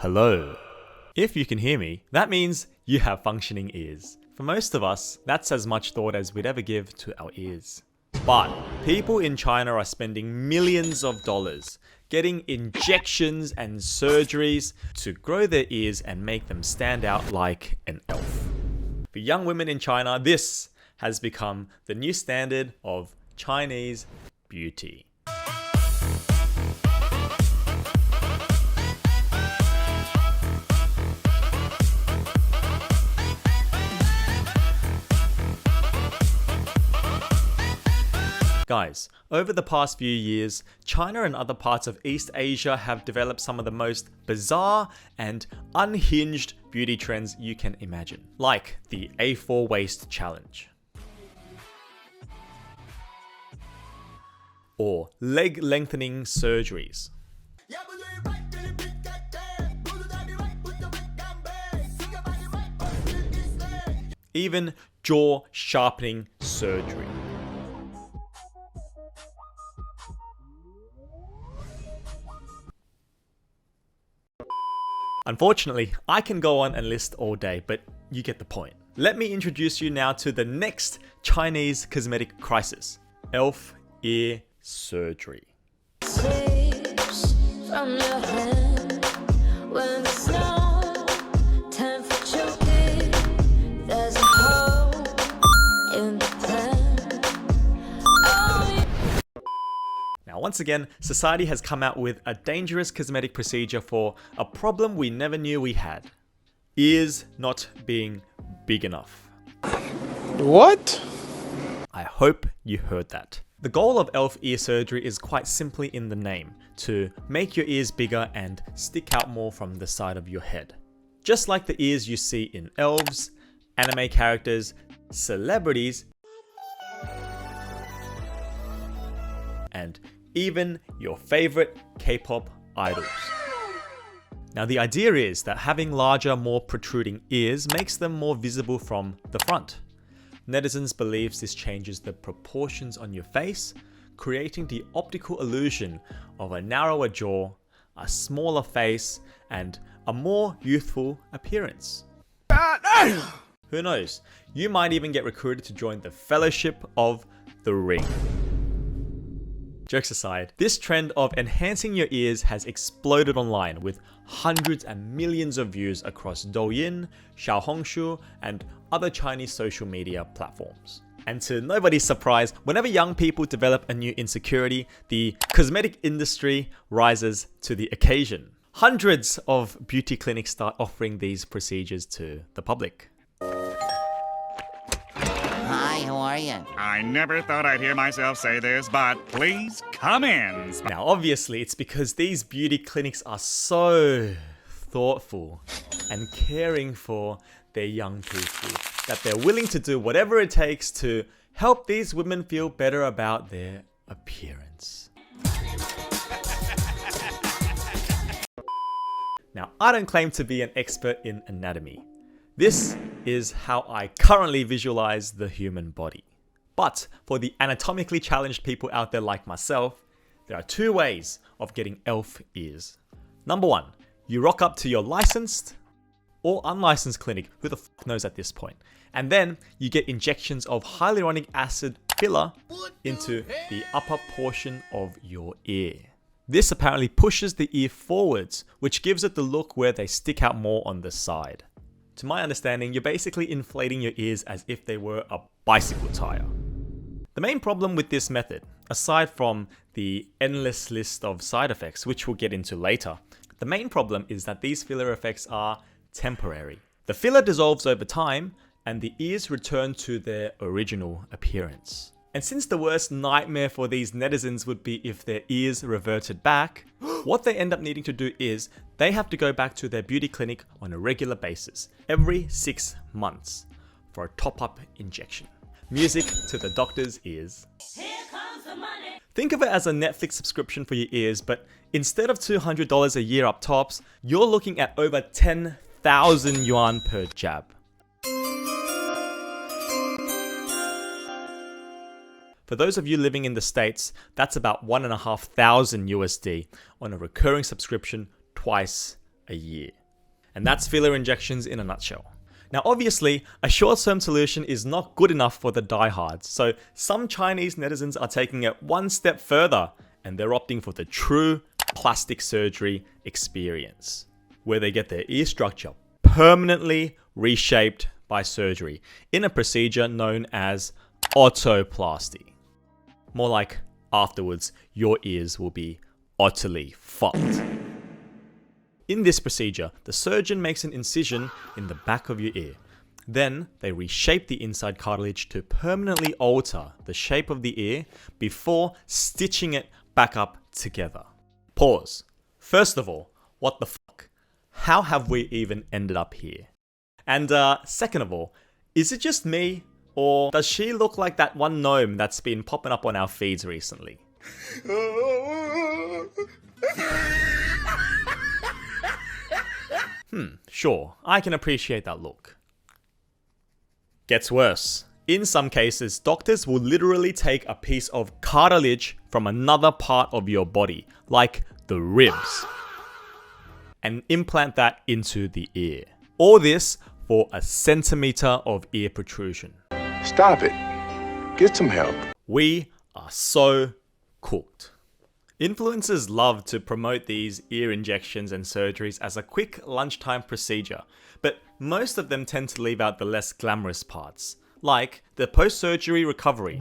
Hello. If you can hear me, that means you have functioning ears. For most of us, that's as much thought as we'd ever give to our ears. But people in China are spending millions of dollars getting injections and surgeries to grow their ears and make them stand out like an elf. For young women in China, this has become the new standard of Chinese beauty. Guys, over the past few years, China and other parts of East Asia have developed some of the most bizarre and unhinged beauty trends you can imagine, like the A4 waist challenge, or leg lengthening surgeries, even jaw sharpening surgery. Unfortunately, I can go on and list all day, but you get the point. Let me introduce you now to the next Chinese cosmetic crisis: elf ear surgery. Now, once again, society has come out with a dangerous cosmetic procedure for a problem we never knew we had: ears not being big enough. What? I hope you heard that. The goal of elf ear surgery is quite simply in the name: to make your ears bigger and stick out more from the side of your head. Just like the ears you see in elves, anime characters, celebrities, and even your favorite K-pop idols. Now, the idea is that having larger, more protruding ears makes them more visible from the front. Netizens believe this changes the proportions on your face, creating the optical illusion of a narrower jaw, a smaller face, and a more youthful appearance. Who knows? You might even get recruited to join the Fellowship of the Ring. Jokes aside, this trend of enhancing your ears has exploded online with hundreds and millions of views across Douyin, Xiaohongshu, and other Chinese social media platforms. And to nobody's surprise, whenever young people develop a new insecurity, the cosmetic industry rises to the occasion. Hundreds of beauty clinics start offering these procedures to the public. Hi, how are you? I never thought I'd hear myself say this, but please come in. Now, obviously, it's because these beauty clinics are so thoughtful and caring for their young people that they're willing to do whatever it takes to help these women feel better about their appearance. Now, I don't claim to be an expert in anatomy. This is how I currently visualize the human body. But for the anatomically challenged people out there like myself, there are two ways of getting elf ears. Number one, you rock up to your licensed or unlicensed clinic, who the f knows at this point, and then you get injections of hyaluronic acid filler into the upper portion of your ear. This apparently pushes the ear forwards, which gives it the look where they stick out more on the side. To my understanding, you're basically inflating your ears as if they were a bicycle tire. The main problem with this method, aside from the endless list of side effects, which we'll get into later, the main problem is that these filler effects are temporary. The filler dissolves over time, and the ears return to their original appearance. And since the worst nightmare for these netizens would be if their ears reverted back, what they end up needing to do is they have to go back to their beauty clinic on a regular basis, every 6 months, for a top-up injection. Music to the doctor's ears. Here comes the money. Think of it as a Netflix subscription for your ears, but instead of $200 a year up tops, you're looking at over 10,000 yuan per jab. For those of you living in the States, that's about $1,500 USD on a recurring subscription twice a year. And that's filler injections in a nutshell. Now obviously, a short-term solution is not good enough for the diehards, so some Chinese netizens are taking it one step further and they're opting for the true plastic surgery experience, where they get their ear structure permanently reshaped by surgery in a procedure known as otoplasty. More like afterwards, your ears will be utterly fucked. In this procedure, the surgeon makes an incision in the back of your ear. Then they reshape the inside cartilage to permanently alter the shape of the ear before stitching it back up together. Pause. First of all, what the fuck? How have we even ended up here? And second of all, is it just me, or does she look like that one gnome that's been popping up on our feeds recently? Sure, I can appreciate that look. Gets worse. In some cases, doctors will literally take a piece of cartilage from another part of your body, like the ribs, and implant that into the ear. All this for a centimeter of ear protrusion. Stop it. Get some help. We are so cooked. Influencers love to promote these ear injections and surgeries as a quick lunchtime procedure, but most of them tend to leave out the less glamorous parts, like the post-surgery recovery,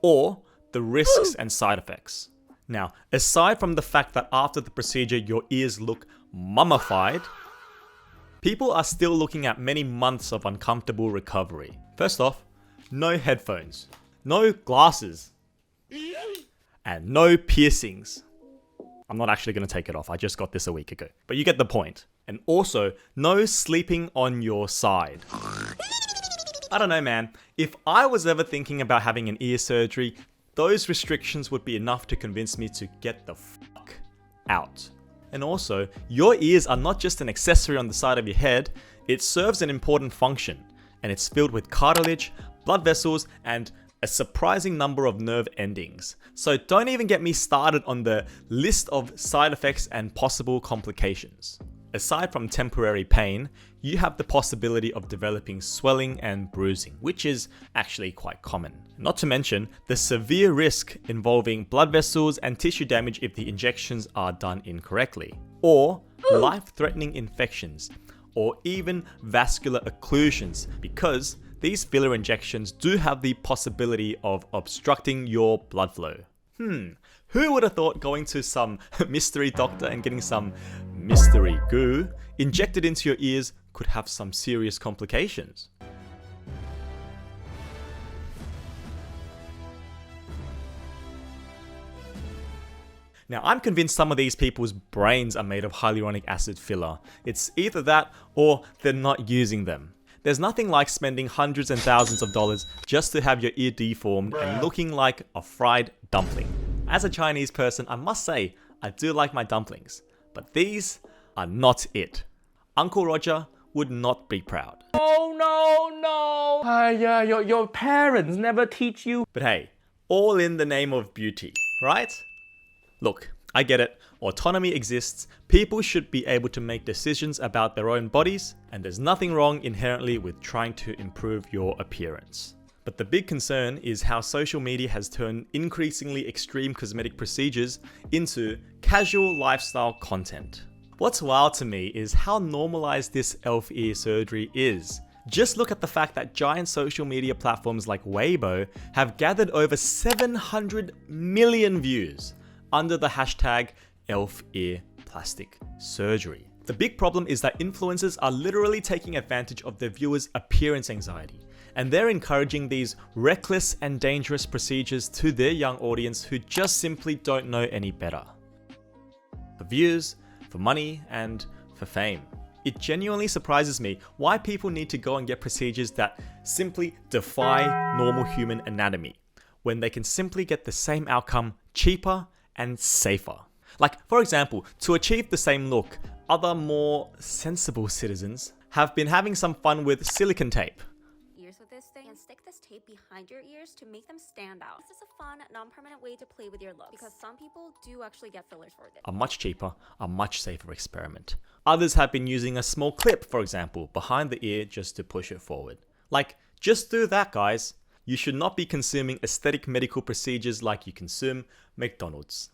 or the risks and side effects. Now, aside from the fact that after the procedure your ears look mummified, people are still looking at many months of uncomfortable recovery. First off, no headphones, no glasses, and no piercings. I'm not actually going to take it off, I just got this a week ago. But you get the point. And also, no sleeping on your side. I don't know, man. If I was ever thinking about having an ear surgery, those restrictions would be enough to convince me to get the fuck out. And also, your ears are not just an accessory on the side of your head, it serves an important function. And it's filled with cartilage, blood vessels, and a surprising number of nerve endings. So don't even get me started on the list of side effects and possible complications. Aside from temporary pain, you have the possibility of developing swelling and bruising, which is actually quite common. Not to mention the severe risk involving blood vessels and tissue damage if the injections are done incorrectly, or life-threatening infections, or even vascular occlusions, because these filler injections do have the possibility of obstructing your blood flow. Who would have thought going to some mystery doctor and getting some mystery goo injected into your ears could have some serious complications? Now, I'm convinced some of these people's brains are made of hyaluronic acid filler. It's either that or they're not using them. There's nothing like spending hundreds and thousands of dollars just to have your ear deformed and looking like a fried dumpling. As a Chinese person, I must say, I do like my dumplings, but these are not it. Uncle Roger would not be proud. Oh no! Your parents never teach you. But hey, all in the name of beauty, right? Look, I get it. Autonomy exists, people should be able to make decisions about their own bodies, and there's nothing wrong inherently with trying to improve your appearance. But the big concern is how social media has turned increasingly extreme cosmetic procedures into casual lifestyle content. What's wild to me is how normalized this elf ear surgery is. Just look at the fact that giant social media platforms like Weibo have gathered over 700 million views under the hashtag elf ear plastic surgery. The big problem is that influencers are literally taking advantage of their viewers' appearance anxiety, and they're encouraging these reckless and dangerous procedures to their young audience who just simply don't know any better. For views, for money, and for fame. It genuinely surprises me why people need to go and get procedures that simply defy normal human anatomy, when they can simply get the same outcome cheaper and safer. Like, for example, to achieve the same look, other more sensible citizens have been having some fun with silicone tape. this thing and stick this tape behind your ears to make them stand out. This is a fun, non-permanent way to play with your looks because some people do actually get fillers for this. A much cheaper, a much safer experiment. Others have been using a small clip, for example, behind the ear just to push it forward. Like, just do that, guys. You should not be consuming aesthetic medical procedures like you consume McDonald's.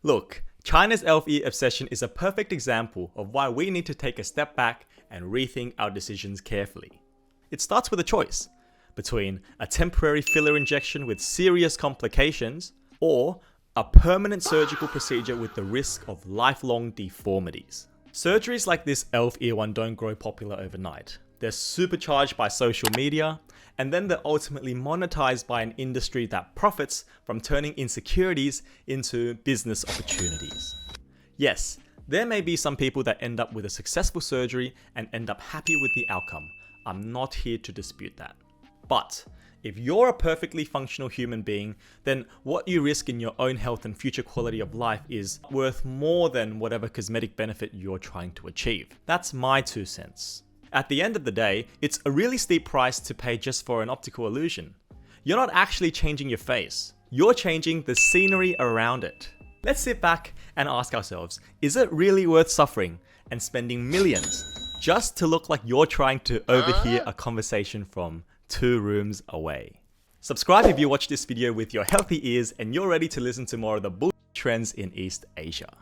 Look, China's elf ear obsession is a perfect example of why we need to take a step back and rethink our decisions carefully. It starts with a choice between a temporary filler injection with serious complications or a permanent surgical procedure with the risk of lifelong deformities. Surgeries like this elf ear one don't grow popular overnight. They're supercharged by social media, and then they're ultimately monetized by an industry that profits from turning insecurities into business opportunities. Yes, there may be some people that end up with a successful surgery and end up happy with the outcome. I'm not here to dispute that. But if you're a perfectly functional human being, then what you risk in your own health and future quality of life is worth more than whatever cosmetic benefit you're trying to achieve. That's my 2 cents. At the end of the day, it's a really steep price to pay just for an optical illusion. You're not actually changing your face. You're changing the scenery around it. Let's sit back and ask ourselves, is it really worth suffering and spending millions just to look like you're trying to overhear a conversation from 2 rooms away? Subscribe if you watch this video with your healthy ears and you're ready to listen to more of the bull trends in East Asia.